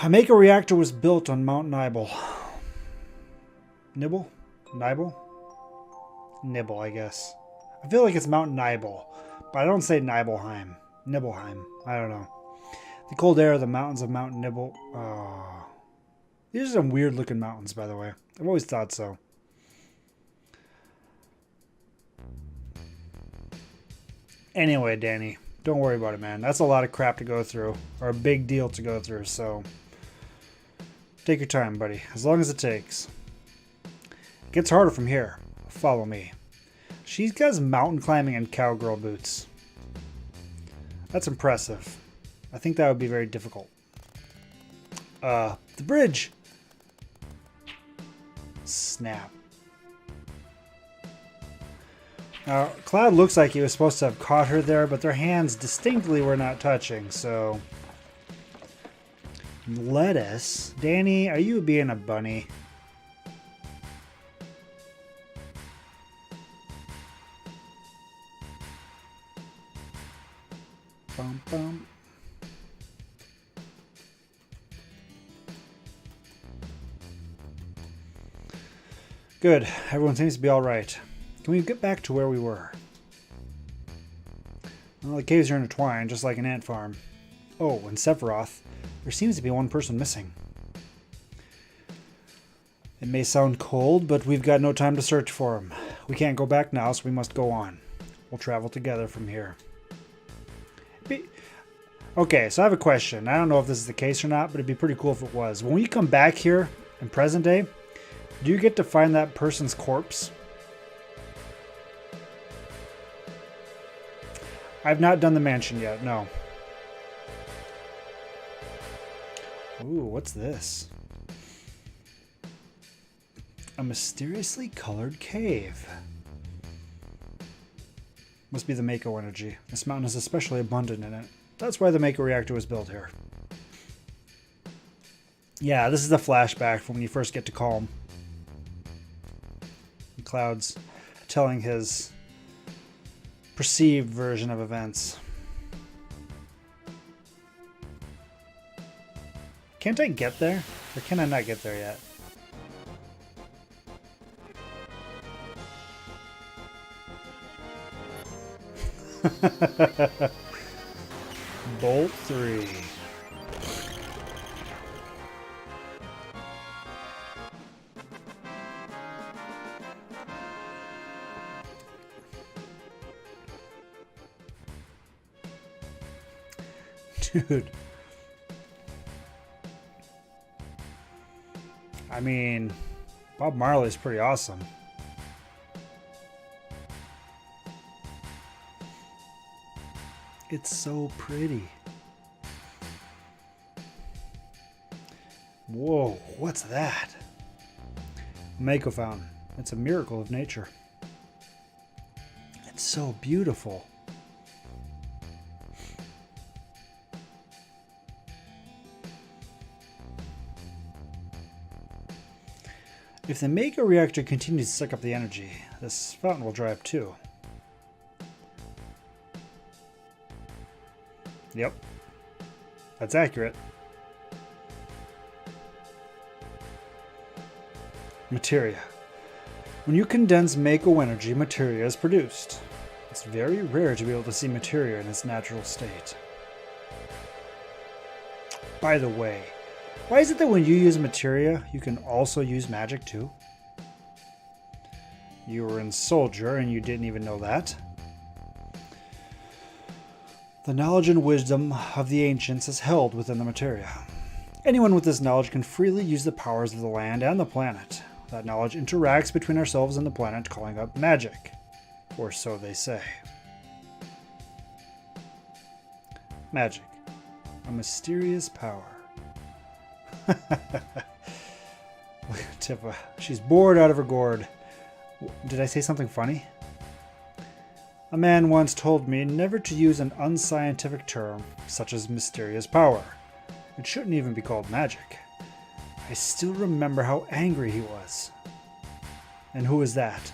A Mako reactor was built on Mount Nibel. Nibble? Nibel? Nibble, I guess. I feel like it's Mount Nibel, but I don't say Nibelheim. Nibelheim. I don't know. The cold air of the mountains of Mount Nibel. Oh. These are some weird looking mountains, by the way. I've always thought so. Anyway, Danny, don't worry about it, man. That's a lot of crap to go through, or a big deal to go through, so take your time, buddy, as long as it takes. It gets harder from here. Follow me. She's got mountain climbing and cowgirl boots. That's impressive. I think that would be very difficult. The bridge! Snap. Now, Cloud looks like he was supposed to have caught her there, but their hands distinctly were not touching, so... Lettuce? Danny, are you being a bunny? Bum, bum. Good. Everyone seems to be all right. Can we get back to where we were? Well, the caves are intertwined, just like an ant farm. Oh, in Sephiroth, there seems to be one person missing. It may sound cold, but we've got no time to search for him. We can't go back now, so we must go on. We'll travel together from here. Okay, so I have a question. I don't know if this is the case or not, but it'd be pretty cool if it was. When we come back here in present day, do you get to find that person's corpse? I've not done the mansion yet, no. Ooh, what's this? A mysteriously colored cave. Must be the Mako energy. This mountain is especially abundant in it. That's why the Mako reactor was built here. Yeah, this is the flashback from when you first get to Calm. Cloud's telling his perceived version of events. Can't I get there? Or can I not get there yet? Bolt 3. Dude. I mean, Bob Marley's pretty awesome. It's so pretty. Whoa, what's that? Mako fountain. It's a miracle of nature. It's so beautiful. If the Mako reactor continues to suck up the energy, this fountain will dry up too. Yep. That's accurate. Materia. When you condense Mako energy, materia is produced. It's very rare to be able to see materia in its natural state. By the way, why is it that when you use materia, you can also use magic too? You were in Soldier and you didn't even know that. The knowledge and wisdom of the ancients is held within the materia. Anyone with this knowledge can freely use the powers of the land and the planet. That knowledge interacts between ourselves and the planet, calling up magic. Or so they say. Magic. A mysterious power. Look at Tippa. She's bored out of her gourd. Did I say something funny? A man once told me never to use an unscientific term such as mysterious power. It shouldn't even be called magic. I still remember how angry he was. And who is that?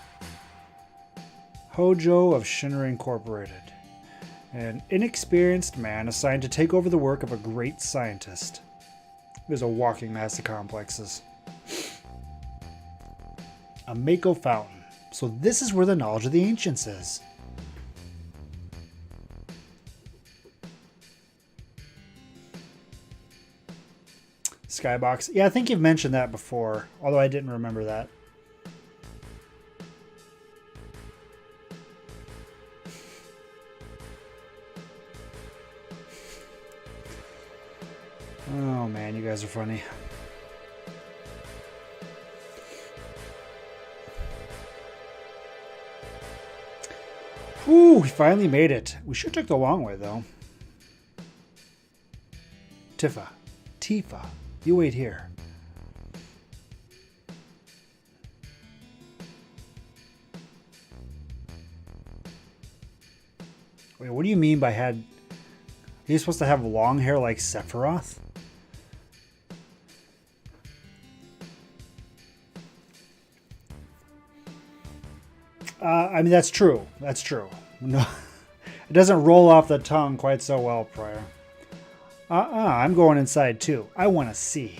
Hojo of Shinra Incorporated. An inexperienced man assigned to take over the work of a great scientist. There's a walking mass of complexes. A Mako fountain. So this is where the knowledge of the ancients is. Skybox. Yeah, I think you've mentioned that before, although I didn't remember that. Oh man, you guys are funny. Whew, we finally made it. We sure took the long way though. Tifa, you wait here. Wait, what do you mean by had... Are you supposed to have long hair like Sephiroth? I mean, that's true. That's true. No, it doesn't roll off the tongue quite so well, Prior. I'm going inside too. I want to see.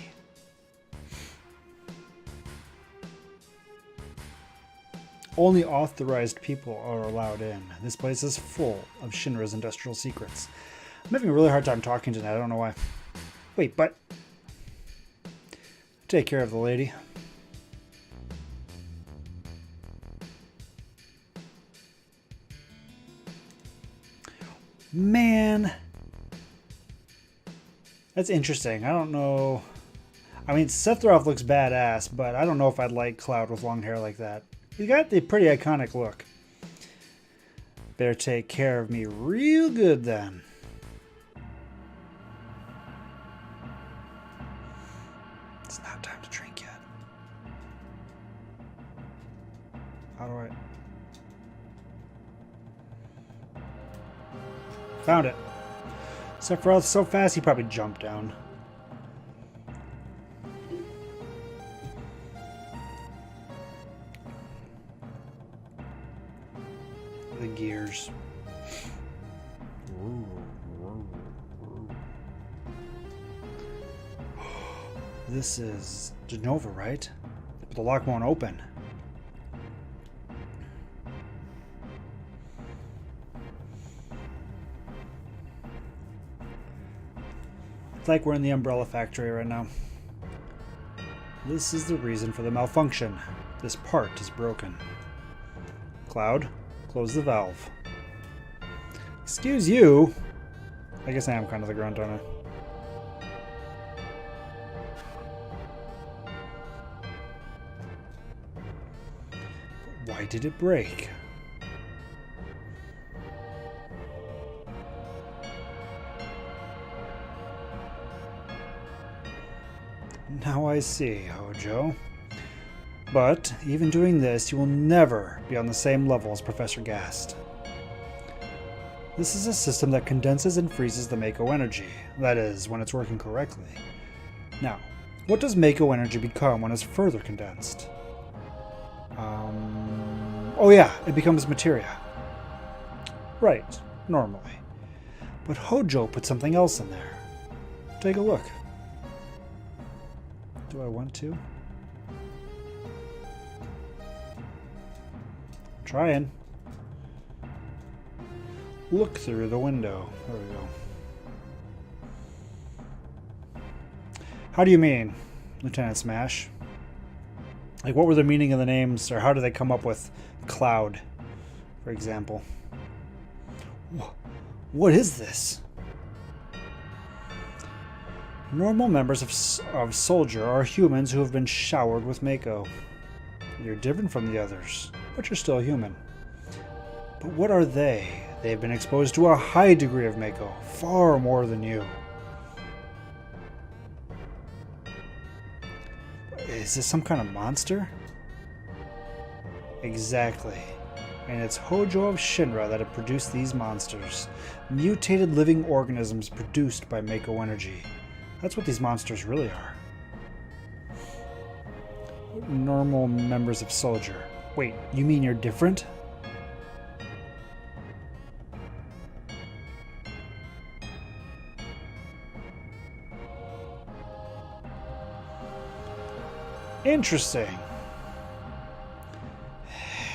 Only authorized people are allowed in. This place is full of Shinra's industrial secrets. I'm having a really hard time talking tonight. I don't know why. Wait, but... Take care of the lady. Man. That's interesting. I don't know. I mean, Sephiroth looks badass, but I don't know if I'd like Cloud with long hair like that. He's got the pretty iconic look. Better take care of me real good then. It's not time to drink yet. How do I... Found it. Sephiroth's so fast he probably jumped down. The gears. This is Genova, right? But the lock won't open. It's like we're in the Umbrella Factory right now. This is the reason for the malfunction. This part is broken. Cloud, close the valve. Excuse you. I guess I am kind of the grunt, aren't I? Why did it break? Now I see, Hojo. But, even doing this, you will never be on the same level as Professor Gast. This is a system that condenses and freezes the Mako energy. That is, when it's working correctly. Now, what does Mako energy become when it's further condensed? Oh yeah, it becomes materia. Right, normally. But Hojo put something else in there. Take a look. Do I want to? Trying. Look through the window. There we go. How do you mean, Lieutenant Smash? Like, what were the meaning of the names, or how did they come up with Cloud, for example? What is this? Normal members of Soldier are humans who have been showered with Mako. You're different from the others, but you're still human. But what are they? They've been exposed to a high degree of Mako, far more than you. Is this some kind of monster? Exactly. And it's Hojo of Shinra that have produced these monsters. Mutated living organisms produced by Mako energy. That's what these monsters really are. Normal members of Soldier. Wait, you mean you're different? Interesting.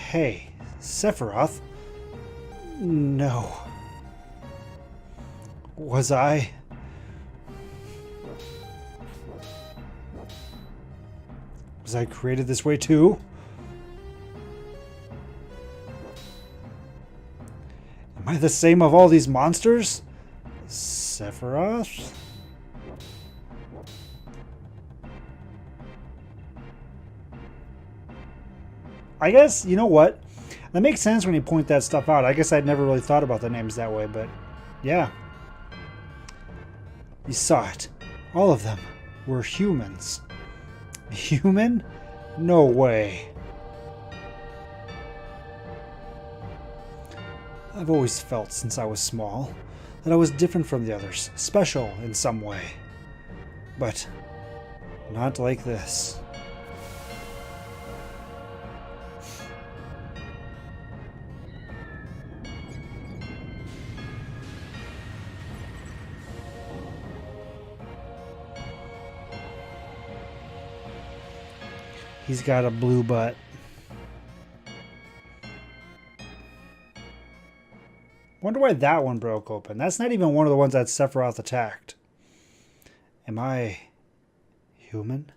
Hey, Sephiroth? No. Was I? Was I created this way too? Am I the same of all these monsters? Sephiroth? I guess, you know what? That makes sense when you point that stuff out. I guess I'd never really thought about the names that way, but yeah. You saw it. All of them were humans. Human? No way. I've always felt since I was small that I was different from the others, special in some way. But not like this. He's got a blue butt. Wonder why that one broke open. That's not even one of the ones that Sephiroth attacked. Am I human?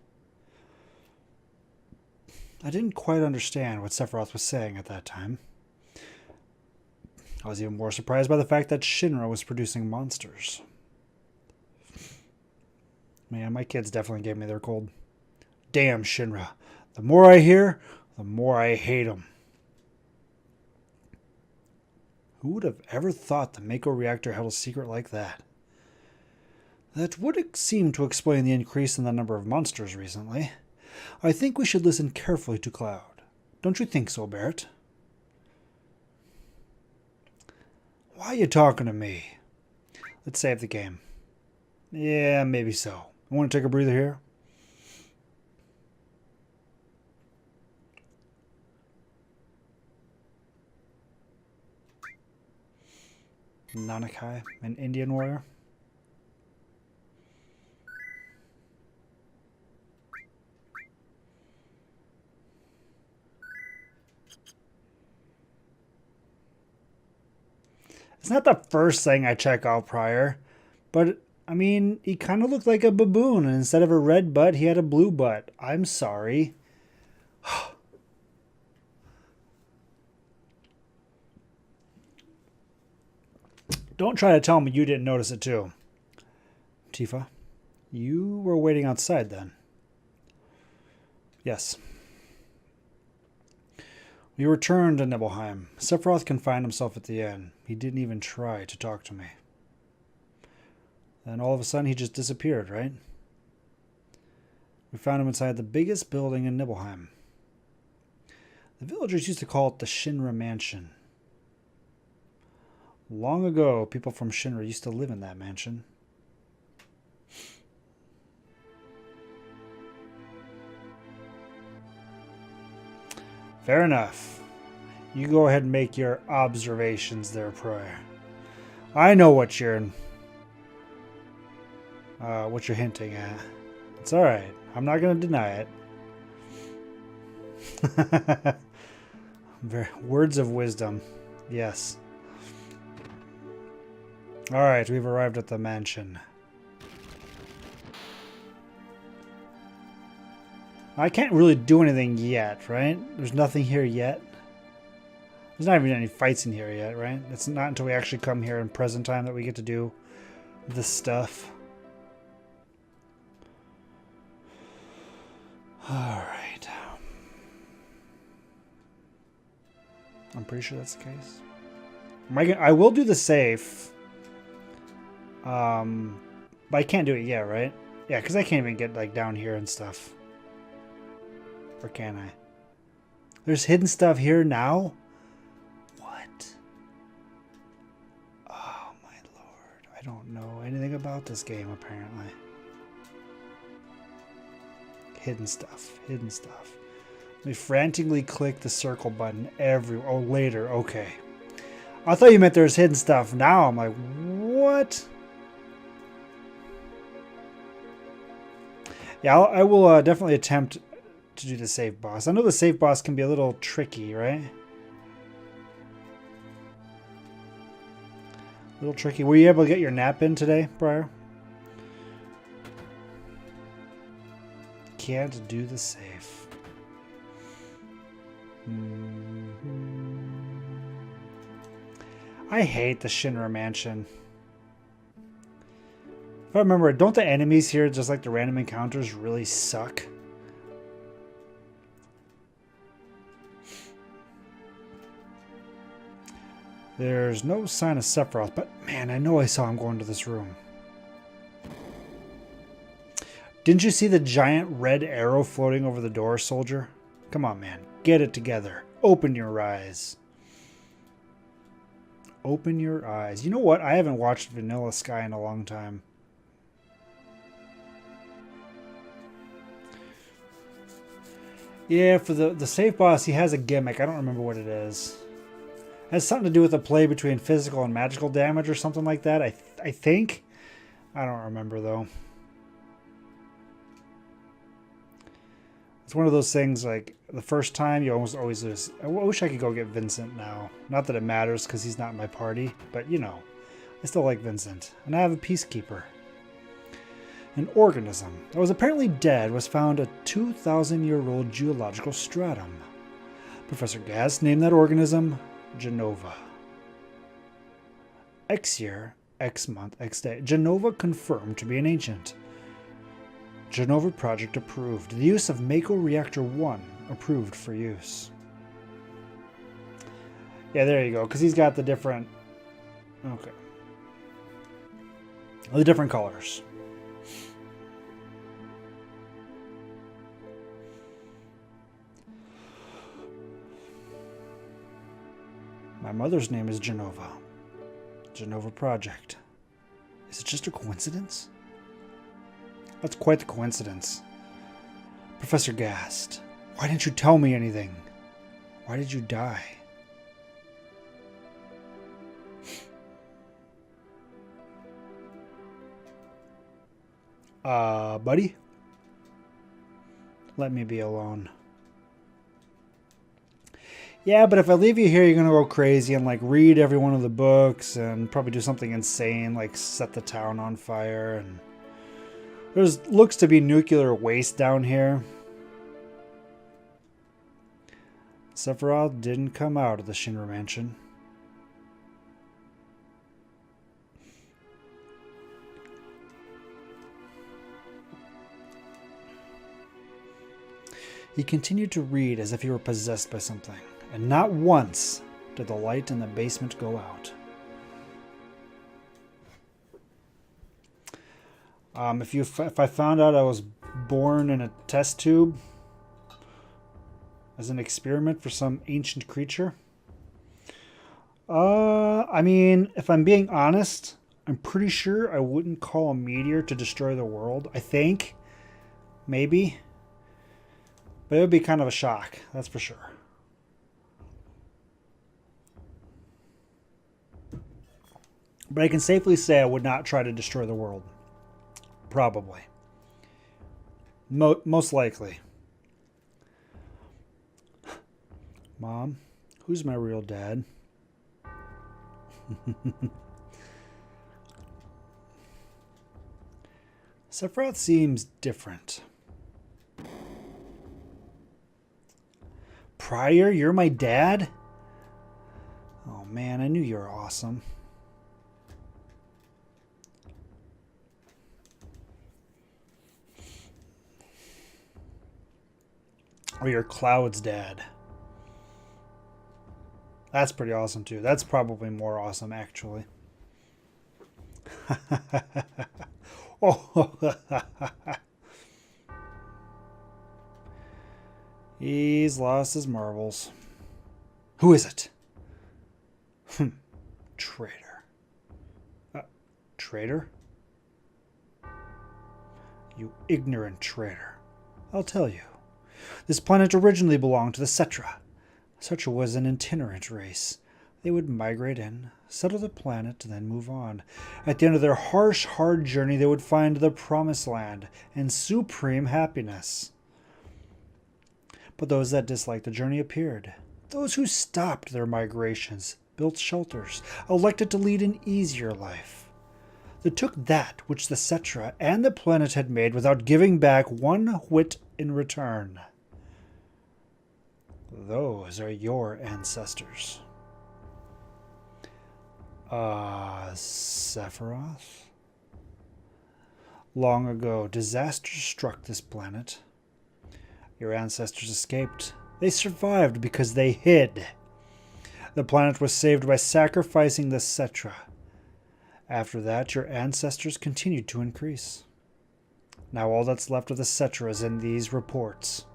I didn't quite understand what Sephiroth was saying at that time. I was even more surprised by the fact that Shinra was producing monsters. Man, my kids definitely gave me their cold. Damn Shinra. The more I hear, the more I hate them. Who would have ever thought the Mako reactor held a secret like that? That would seem to explain the increase in the number of monsters recently. I think we should listen carefully to Cloud. Don't you think so, Barret? Why are you talking to me? Let's save the game. Yeah, maybe so. I want to take a breather here? Nanakai, an Indian warrior. It's not the first thing I check out prior, but I mean, he kind of looked like a baboon, and instead of a red butt, he had a blue butt. I'm sorry. Don't try to tell me you didn't notice it too. Tifa, you were waiting outside then. Yes. We returned to Nibelheim. Sephiroth confined himself at the inn. He didn't even try to talk to me. Then all of a sudden he just disappeared, right? We found him inside the biggest building in Nibelheim. The villagers used to call it the Shinra Mansion. Long ago, people from Shinra used to live in that mansion. Fair enough. You go ahead and make your observations there, Prior. I know what you're hinting at. It's all right. I'm not going to deny it. Words of wisdom. Yes. All right, we've arrived at the mansion. I can't really do anything yet, right? There's nothing here yet. There's not even any fights in here yet, right? It's not until we actually come here in present time that we get to do this stuff. All right. I'm pretty sure that's the case. I will do the safe. But I can't do it yet, right? Yeah, because I can't even get like down here and stuff. Or can I? There's hidden stuff here now? What? Oh my lord. I don't know anything about this game apparently. Hidden stuff. Hidden stuff. Let me frantically click the circle button everywhere. Oh, later. Okay. I thought you meant there's hidden stuff now. I'm like, what? Yeah, I will definitely attempt to do the safe boss. I know the safe boss can be a little tricky, right? A little tricky. Were you able to get your nap in today, Briar? Can't do the safe. I hate the Shinra Mansion. If I remember, don't the enemies here, just like the random encounters, really suck? There's no sign of Sephiroth, but man, I know I saw him go into this room. Didn't you see the giant red arrow floating over the door, soldier? Come on, man. Get it together. Open your eyes. Open your eyes. You know what? I haven't watched Vanilla Sky in a long time. Yeah, for the safe boss, he has a gimmick. I don't remember what it is. It has something to do with the play between physical and magical damage or something like that, I think. I don't remember, though. It's one of those things, like, the first time you almost always lose. I wish I could go get Vincent now. Not that it matters, because he's not in my party. But, you know, I still like Vincent. And I have a Peacekeeper. An organism that was apparently dead was found a 2,000-year-old geological stratum. Professor Gast named that organism Genova. X year, X month, X day. Genova confirmed to be an ancient. Genova project approved. The use of Mako Reactor 1 approved for use. Yeah, there you go. Because he's got the different... Okay. The different colors. My mother's name is Genova. Genova Project. Is it just a coincidence? That's quite the coincidence. Professor Gast, why didn't you tell me anything? Why did you die? Buddy? Let me be alone. Yeah, but if I leave you here, you're going to go crazy and, like, read every one of the books and probably do something insane, like set the town on fire. And there's looks to be nuclear waste down here. Sephiroth didn't come out of the Shinra Mansion. He continued to read as if he were possessed by something. And not once did the light in the basement go out. If I found out I was born in a test tube as an experiment for some ancient creature, I mean, if I'm being honest, I'm pretty sure I wouldn't call a meteor to destroy the world. I think, maybe, but it would be kind of a shock. That's for sure. But I can safely say I would not try to destroy the world. Probably. Most likely. Mom, who's my real dad? Sephiroth seems different. Prior, you're my dad? Oh man, I knew you were awesome. Or you're Cloud's dad. That's pretty awesome too. That's probably more awesome actually. Oh. He's lost his marbles. Who is it? Traitor. Traitor? You ignorant traitor. I'll tell you. This planet originally belonged to the Cetra. Cetra was an itinerant race. They would migrate in, settle the planet, then move on. At the end of their harsh, hard journey, they would find the Promised Land and supreme happiness. But those that disliked the journey appeared. Those who stopped their migrations, built shelters, elected to lead an easier life. They took that which the Cetra and the planet had made without giving back one whit in return. Those are your ancestors. Sephiroth? Long ago, disaster struck this planet. Your ancestors escaped. They survived because they hid. The planet was saved by sacrificing the Cetra. After that, your ancestors continued to increase. Now all that's left of the Cetra is in these reports.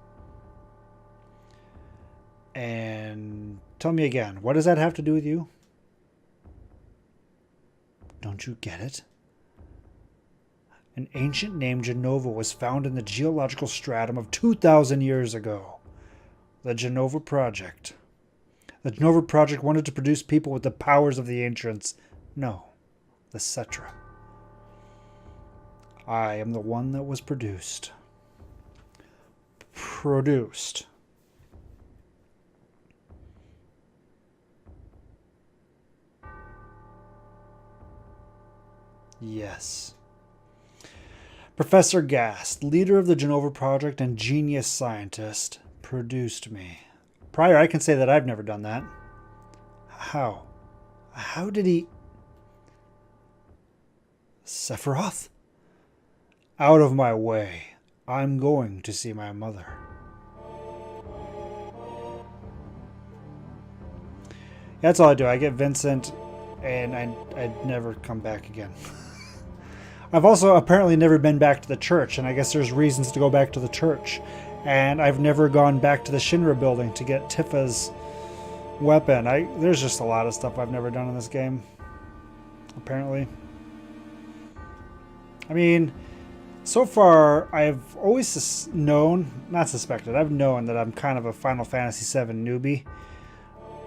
And tell me again, what does that have to do with you? Don't you get it? An ancient name Genova was found in the geological stratum of 2,000 years ago. The Genova Project. The Genova Project wanted to produce people with the powers of the ancients. No, the Cetra. I am the one that was produced. Produced. Yes. Professor Gast, leader of the Genova Project and genius scientist, produced me. Prior, I can say that I've never done that. How? How did he... Sephiroth? Out of my way. I'm going to see my mother. That's all I do. I get Vincent, and I'd never come back again. I've also apparently never been back to the church, and I guess there's reasons to go back to the church. And I've never gone back to the Shinra building to get Tifa's weapon. There's just a lot of stuff I've never done in this game, apparently. I mean, so far, I've always known, not suspected, I've known that I'm kind of a Final Fantasy VII newbie.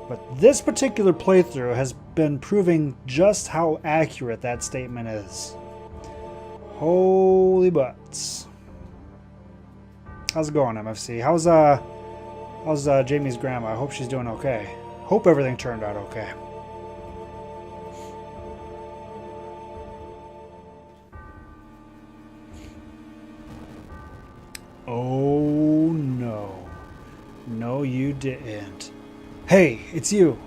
But this particular playthrough has been proving just how accurate that statement is. Holy butts. How's it going, MFC? How's Jamie's grandma? I hope she's doing okay. Hope everything turned out okay. Oh no. No, you didn't. Hey, it's you.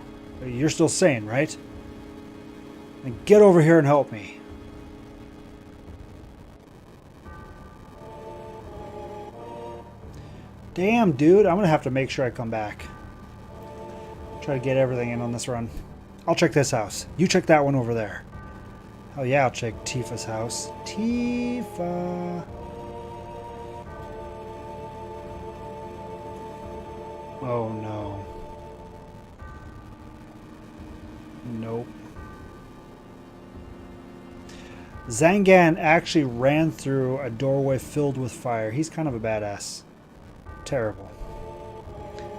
You're still sane, right? Then get over here and help me. Damn, dude. I'm going to have to make sure I come back. Try to get everything in on this run. I'll check this house. You check that one over there. Oh, yeah, I'll check Tifa's house. Tifa. Oh, no. Nope. Zangan actually ran through a doorway filled with fire. He's kind of a badass. Terrible.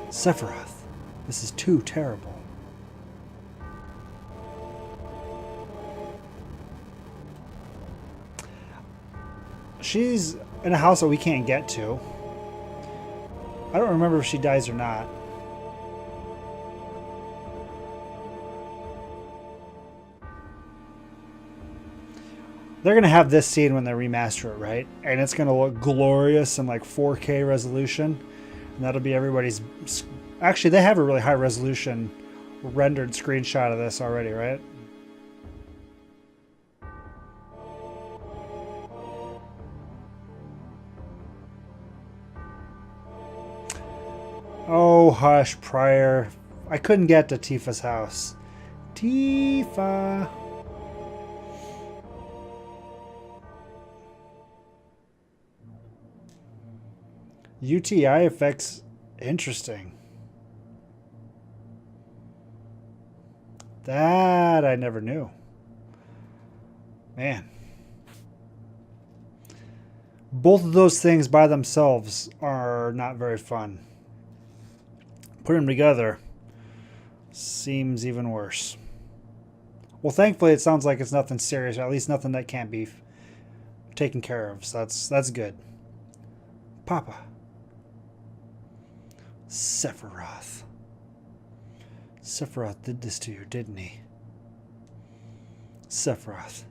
Sephiroth, this is too terrible. She's in a house that we can't get to. I don't remember if she dies or not. They're going to have this scene when they remaster it, right? And it's going to look glorious in like 4K resolution. And that'll be everybody's... Actually, they have a really high resolution rendered screenshot of this already, right? Oh, hush, Prior. I couldn't get to Tifa's house. Tifa... UTI effects, interesting. That I never knew. Man. Both of those things by themselves are not very fun. Put them together seems even worse. Well, thankfully it sounds like it's nothing serious, or at least nothing that can't be taken care of. So that's good. Papa. Sephiroth. Sephiroth did this to you, didn't he? Sephiroth.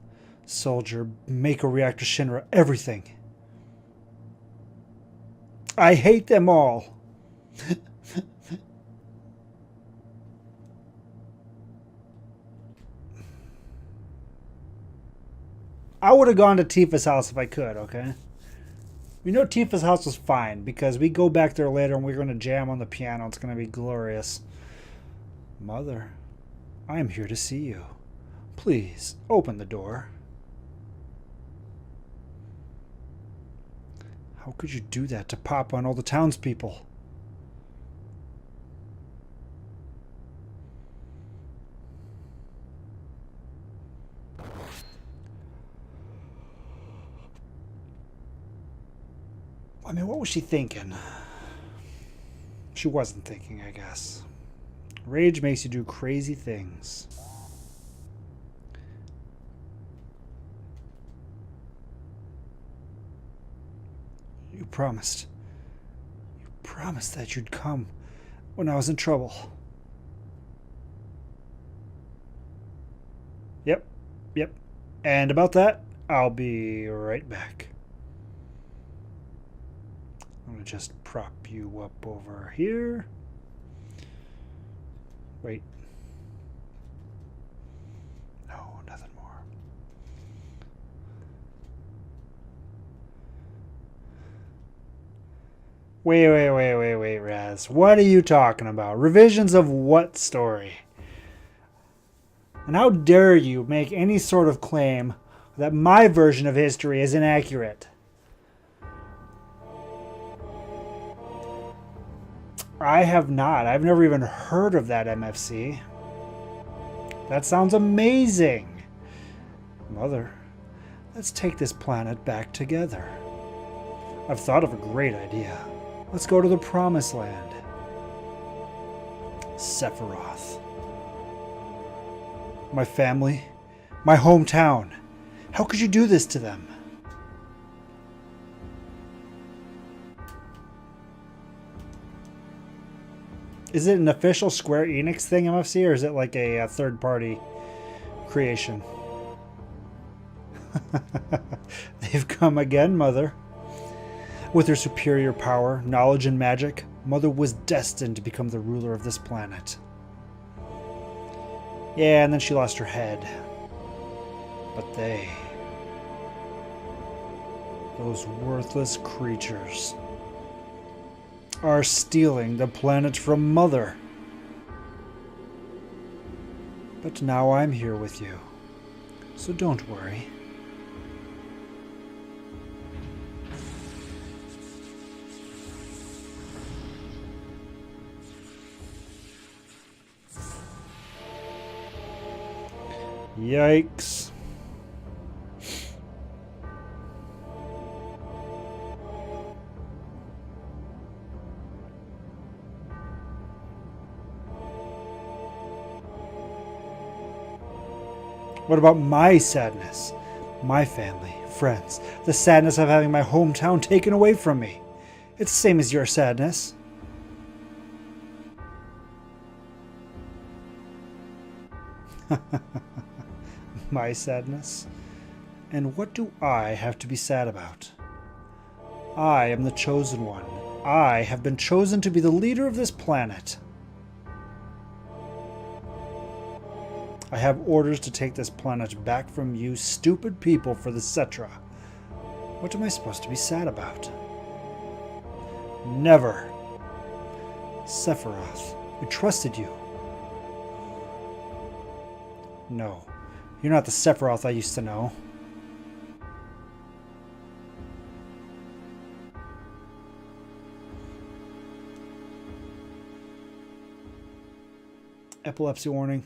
Soldier, Mako Reactor Shinra, everything. I hate them all. I would have gone to Tifa's house if I could, okay? We know Tifa's house was fine because we go back there later and we're going to jam on the piano. It's going to be glorious. Mother, I am here to see you. Please, open the door. How could you do that to Papa and all the townspeople? I mean, what was she thinking? She wasn't thinking, I guess. Rage makes you do crazy things. You promised. You promised that you'd come when I was in trouble. Yep. And about that, I'll be right back. I'm going to just prop you up over here. Wait. No, nothing more. Wait, Raz. What are you talking about? Revisions of what story? And how dare you make any sort of claim that my version of history is inaccurate? I have not. I've never even heard of that MFC. That sounds amazing. Mother, let's take this planet back together. I've thought of a great idea. Let's go to the Promised Land. Sephiroth. My family. My hometown. How could you do this to them? Is it an official Square Enix thing, MFC, or is it like a third-party creation? They've come again, Mother. With her superior power, knowledge, and magic, Mother was destined to become the ruler of this planet. Yeah, and then she lost her head. But they... those worthless creatures... are stealing the planet from Mother. But now I'm here with you, so don't worry. Yikes. What about my sadness? My family, friends, the sadness of having my hometown taken away from me. It's the same as your sadness. My sadness? And what do I have to be sad about? I am the chosen one. I have been chosen to be the leader of this planet. I have orders to take this planet back from you stupid people for the Cetra. What am I supposed to be sad about? Never. Sephiroth, I trusted you. No, you're not the Sephiroth I used to know. Epilepsy warning.